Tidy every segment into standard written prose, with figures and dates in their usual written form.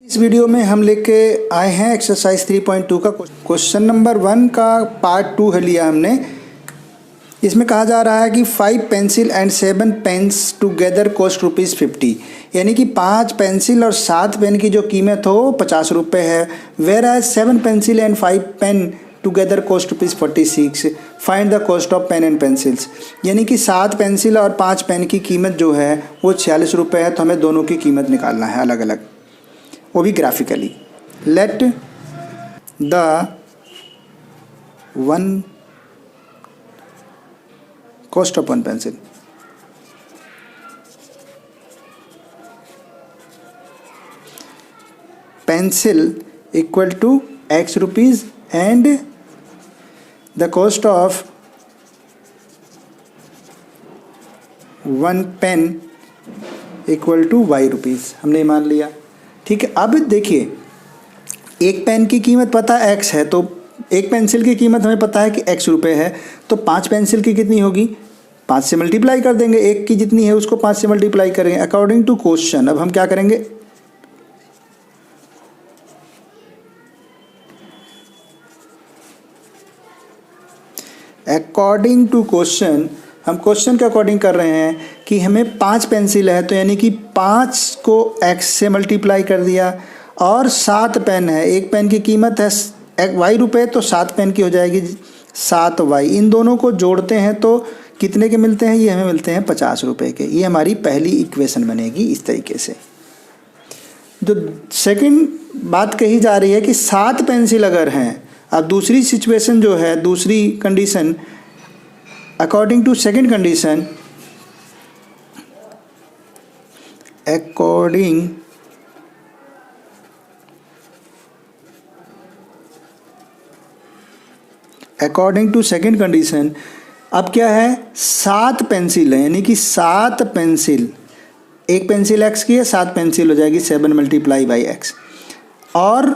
इस वीडियो में हम लेके आए हैं एक्सरसाइज 3.2 का क्वेश्चन नंबर 1 का पार्ट 2 है लिया हमने। इसमें कहा जा रहा है कि 5 pencil and 7 pens together cost ₹50, यानी कि 5 पेंसिल और 7 पेन की जो कीमत हो 50 रुपये है। Whereas 7 pencil and 5 pen together cost ₹46। Find the cost of pen and pencils, यानी कि 7 पेंसिल और 5 पेन की कीमत जो है वो 46 रुपये है। तो हमें दोनों की कीमत निकालना है अलग अलग, वो भी graphically. Let the one cost of one pencil pencil equal to X rupees and the cost of one pen equal to Y rupees, हमने मान लिया। ठीक है, अब देखिए एक पेन की कीमत पता है X है, तो एक पेंसिल की कीमत हमें पता है कि X रुपये है, तो 5 पेंसिल की कितनी होगी, 5 से मल्टीप्लाई कर देंगे। एक की जितनी है उसको 5 से मल्टीप्लाई करेंगे अकॉर्डिंग टू क्वेश्चन। अब हम क्या करेंगे, अकॉर्डिंग टू क्वेश्चन, हम क्वेश्चन के अकॉर्डिंग कर रहे हैं कि हमें 5 पेंसिल है, तो यानी कि 5 को X से मल्टीप्लाई कर दिया, और 7 पेन है, एक पेन की कीमत है Y रुपये, तो 7 पेन की हो जाएगी 7Y। इन दोनों को जोड़ते हैं तो कितने के मिलते हैं, ये हमें मिलते हैं 50 रुपये के। ये हमारी पहली इक्वेशन बनेगी इस तरीके से। जो सेकंड बात कही जा रही है कि 7 पेंसिल अगर हैं, अब दूसरी सिचुएशन जो है, दूसरी condition, according to second condition, according to second condition, अब क्या है, 7 पेंसिल है, यानी कि 7 पेंसिल, एक पेंसिल X की है, 7 पेंसिल हो जाएगी 7 मल्टीप्लाई बाई X, और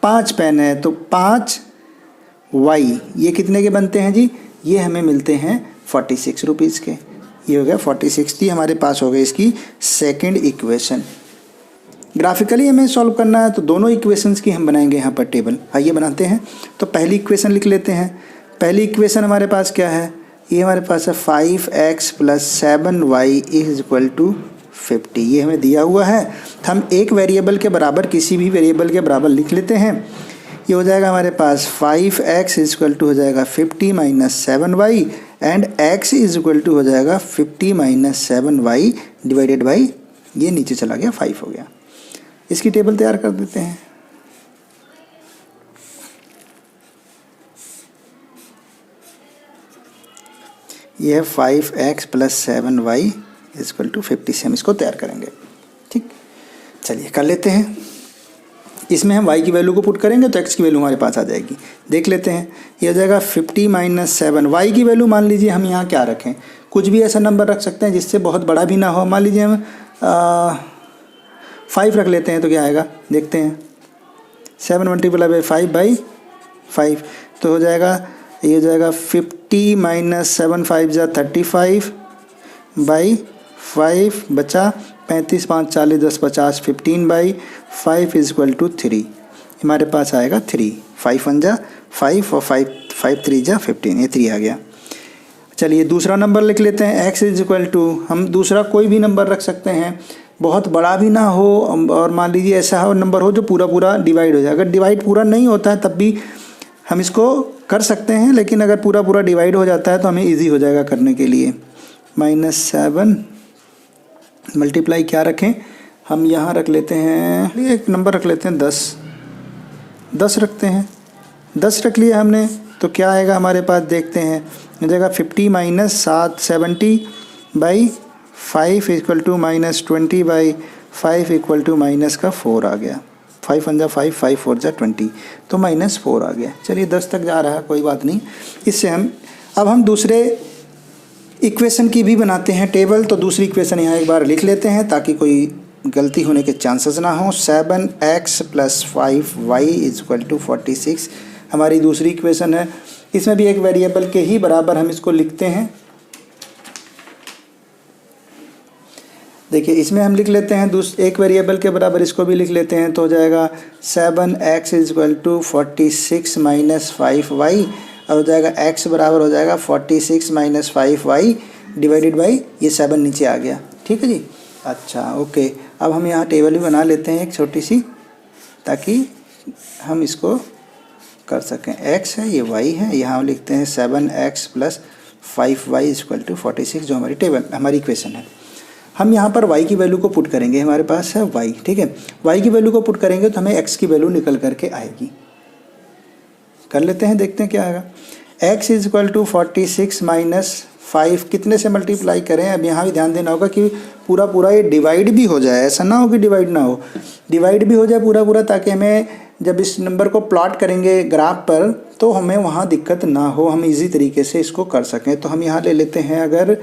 5 पेन है तो 5Y। ये कितने के बनते हैं जी, ये हमें मिलते हैं 46 रुपीज़ के। ये हो गया 46 थी हमारे पास, हो गई इसकी सेकंड इक्वेशन। ग्राफिकली हमें सॉल्व करना है, तो दोनों इक्वेशंस की हम बनाएंगे यहाँ पर टेबल। आइए बनाते हैं। तो पहली इक्वेशन लिख लेते हैं। पहली इक्वेशन हमारे पास क्या है, ये हमारे पास है 5x + 7y = 50। ये हमें दिया हुआ है। हम एक वेरिएबल के बराबर, किसी भी वेरिएबल के बराबर लिख लेते हैं। ये हो जाएगा हमारे पास 5x = हो जाएगा 50 - 7y, एंड x = हो जाएगा 50 - 7y डिवाइडेड बाई, ये नीचे चला गया 5 हो गया। इसकी टेबल तैयार कर देते हैं। ये है 5x + 7y = 50 से हम इसको तैयार करेंगे। ठीक, चलिए कर लेते हैं। इसमें हम y की वैल्यू को पुट करेंगे तो x की वैल्यू हमारे पास आ जाएगी। देख लेते हैं, ये हो जाएगा 50 - 7। y की वैल्यू मान लीजिए हम यहाँ क्या रखें, कुछ भी ऐसा नंबर रख सकते हैं जिससे बहुत बड़ा भी ना हो। मान लीजिए हम 5 रख लेते हैं, तो क्या आएगा देखते हैं। 7 × 5/5, तो हो जाएगा, ये हो जाएगा 50 - 7 5 = 35/5 बचा 35 5 40 10 50 15/5 = 3। हमारे पास आएगा 3। 5 1 = 5 और 5 3 = 15, ये 3 आ गया। चलिए दूसरा नंबर लिख लेते हैं। x = हम दूसरा कोई भी नंबर रख सकते हैं, बहुत बड़ा भी ना हो, और मान लीजिए ऐसा हो नंबर हो जो पूरा पूरा डिवाइड हो जाए। अगर डिवाइड पूरा नहीं होता है तब भी हम इसको कर सकते हैं, लेकिन अगर पूरा पूरा डिवाइड हो जाता है तो हमें इजी हो जाएगा करने के लिए। -7 मल्टीप्लाई क्या रखें, हम यहाँ रख लेते हैं, एक नंबर रख लेते हैं 10 रखते हैं। 10 रख लिया हमने, तो क्या आएगा हमारे पास देखते हैं। हो जाएगा 50 - 7 70/5 = -20/5 = -4 आ गया। 5 1 = 5 5 4 = 20, तो -4 आ गया। चलिए 10 तक जा रहा है, कोई बात नहीं। इससे हम दूसरे इक्वेशन की भी बनाते हैं टेबल। तो दूसरी इक्वेशन यहाँ एक बार लिख लेते हैं ताकि कोई गलती होने के चांसेस ना हो। 7x + 5y = 46 हमारी दूसरी इक्वेशन है। इसमें भी एक वेरिएबल के ही बराबर हम इसको लिखते हैं। देखिए इसमें हम लिख लेते हैं एक वेरिएबल के बराबर इसको भी लिख लेते हैं, तो हो जाएगा 7x equal to 46 minus 5y, और हो जाएगा x बराबर हो जाएगा 46 माइनस 5y डिवाइडेड बाई ये 7 नीचे आ गया। ठीक है जी। अच्छा ओके, अब हम यहाँ टेबल भी बना लेते हैं एक छोटी सी, ताकि हम इसको कर सकें। x है, ये y है, यहाँ हम लिखते हैं 7x plus 5y equal to 46, जो हमारी टेबल हमारी इक्वेशन है। हम यहाँ पर y की वैल्यू को पुट करेंगे, हमारे पास है y, ठीक है। y की वैल्यू को पुट करेंगे तो हमें x की वैल्यू निकल करके आएगी। कर लेते हैं, देखते हैं क्या आएगा। x is equal to 46 minus 5 कितने से मल्टीप्लाई करें। अब यहाँ भी ध्यान देना होगा कि पूरा पूरा ये डिवाइड भी हो जाए, ऐसा ना हो कि डिवाइड ना हो, डिवाइड भी हो जाए पूरा पूरा, ताकि हमें जब इस नंबर को प्लॉट करेंगे ग्राफ पर तो हमें वहाँ दिक्कत ना हो, हम इजी तरीके से इसको कर सकें। तो हम यहाँ ले लेते हैं, अगर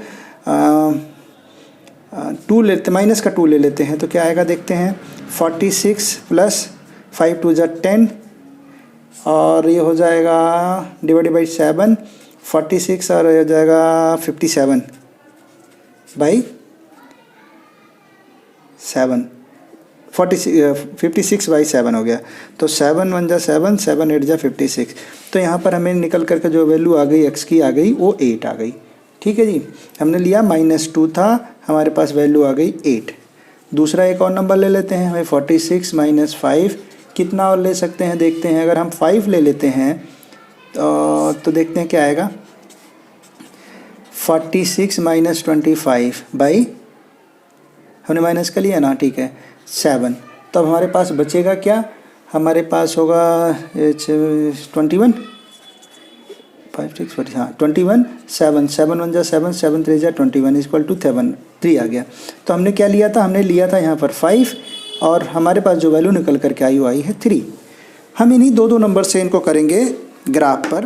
2 लेते, माइनस का 2 ले लेते हैं तो क्या आएगा देखते हैं। 46 प्लस 5 2 = 10, और ये हो जाएगा डिवाइडेड बाई 7, 46 और हो जाएगा 57 बाई 7, 56 बाई 7 हो गया। तो 7 1 = 7, 7 8 = 56। तो यहाँ पर हमें निकल करके जो वैल्यू आ गई x की आ गई वो 8 आ गई। ठीक है जी। हमने लिया -2 था, हमारे पास वैल्यू आ गई 8। दूसरा एक और नंबर ले लेते हैं, हमें 46 माइनस 5 कितना और ले सकते हैं देखते हैं। अगर हम 5 ले लेते हैं तो देखते हैं क्या आएगा। 46 माइनस 25 बाई, हमने माइनस कर लिया ना, ठीक है, 7। तो अब हमारे पास बचेगा क्या, हमारे पास होगा 21, 5 6 40, हाँ 21, 7 7 1 = 7, 7 3 = 21 इक्वल टू 3 आ गया। तो हमने क्या लिया था, हमने लिया था यहाँ पर 5, और हमारे पास जो वैल्यू निकल करके आई वो आई है 3। हम इन्हीं दो नंबर से इनको करेंगे ग्राफ पर।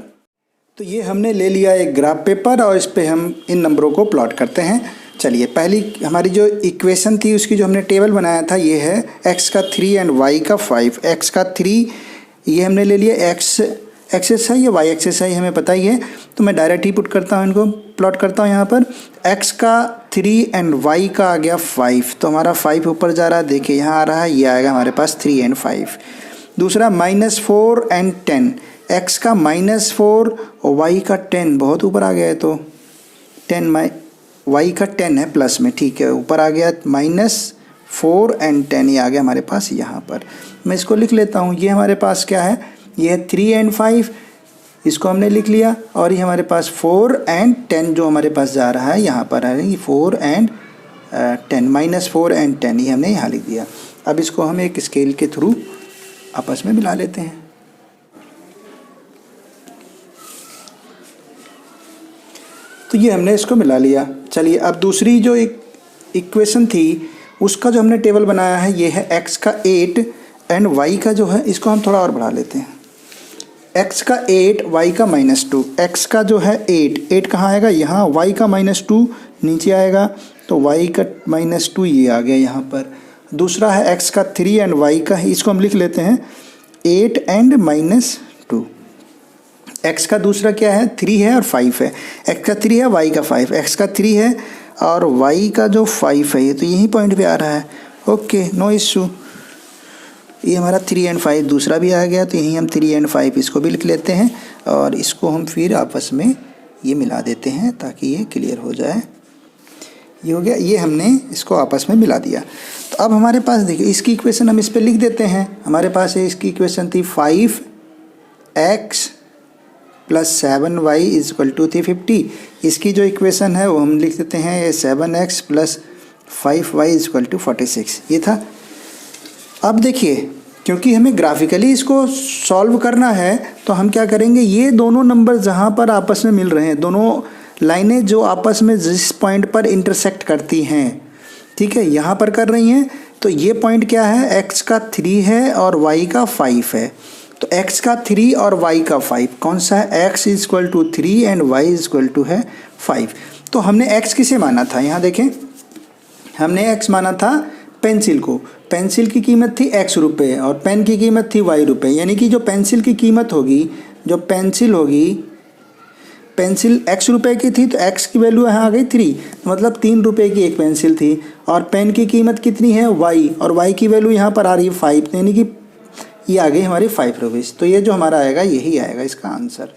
तो ये हमने ले लिया एक ग्राफ पेपर, और इस पे हम इन नंबरों को प्लॉट करते हैं। चलिए, पहली हमारी जो इक्वेशन थी उसकी जो हमने टेबल बनाया था ये है x का 3 एंड y का 5। x का 3 ये हमने ले लिया, x एक्सेस है, ये y एक्सेस है, हमें पता ही है। तो मैं डायरेक्ट ही पुट करता हूँ, इनको प्लॉट करता हूँ यहाँ पर। x का 3 एंड y का आ गया 5, तो हमारा 5 ऊपर जा रहा है, देखिए यहाँ आ रहा है, ये आएगा हमारे पास 3 एंड 5। दूसरा -4 एंड 10, x का -4 और y का 10, बहुत ऊपर आ गया है, तो 10 y का 10 है प्लस में, ठीक है, ऊपर आ गया -4 एंड 10, ये आ गया हमारे पास यहाँ पर। मैं इसको लिख लेता हूँ, ये हमारे पास क्या है, ये है 3 एंड 5, इसको हमने लिख लिया, और ये हमारे पास 4 एंड 10 जो हमारे पास जा रहा है यहाँ पर है, ये 4 एंड 10, -4 एंड 10 ये हमने यहाँ लिख दिया। अब इसको हम एक स्केल के थ्रू आपस में मिला लेते हैं। तो ये हमने इसको मिला लिया। चलिए, अब दूसरी जो एक इक्वेशन थी उसका जो हमने टेबल बनाया है ये है x का 8 एंड y का जो है, इसको हम थोड़ा और बढ़ा लेते हैं। x का 8 y का -2, x का जो है 8 कहाँ आएगा, यहाँ, y का -2 नीचे आएगा, तो y का -2 ये आ गया यहाँ पर। दूसरा है x का 3 एंड y का, इसको हम लिख लेते हैं 8 एंड -2। x का दूसरा क्या है, 3 है और 5 है, x का 3 है, y का 5, x का 3 है और y का जो 5 है, ये तो यही पॉइंट पे आ रहा है। ओके, नो इशू, ये हमारा 3 एंड 5 दूसरा भी आ गया, तो यहीं हम 3 एंड 5 इसको भी लिख लेते हैं, और इसको हम फिर आपस में ये मिला देते हैं ताकि ये क्लियर हो जाए। ये हो गया, ये हमने इसको आपस में मिला दिया। तो अब हमारे पास देखिए इसकी इक्वेशन हम इस पर लिख देते हैं। हमारे पास है, इसकी इक्वेशन थी 5x plus 7y equal to 350। इसकी जो इक्वेशन है वो हम लिख देते हैं, ये 7x plus 5y equal to 46, ये था। अब देखिए, क्योंकि हमें ग्राफिकली इसको सॉल्व करना है, तो हम क्या करेंगे, ये दोनों नंबर जहाँ पर आपस में मिल रहे हैं, दोनों लाइनें जो आपस में जिस पॉइंट पर इंटरसेक्ट करती हैं, ठीक है, यहाँ पर कर रही हैं, तो ये पॉइंट क्या है, x का 3 है और y का 5 है। तो x का 3 और y का 5 कौन सा है, x equal to 3 and y equal to है 5। तो हमने x किसे माना था, यहाँ देखें, हमने x माना था पेंसिल को। पेंसिल की कीमत थी x रुपये और पेन की कीमत थी y रुपये, यानी कि जो पेंसिल की कीमत होगी, जो पेंसिल होगी पेंसिल x रुपए की थी तो x की वैल्यू यहाँ आ गई 3, मतलब 3 रुपए की एक पेंसिल थी। और पेन की कीमत कितनी है y, और y की वैल्यू यहाँ पर आ रही है 5, यानी कि ये आ गई हमारी 5 रुपीज़। तो ये जो हमारा आएगा यही आएगा इसका आंसर।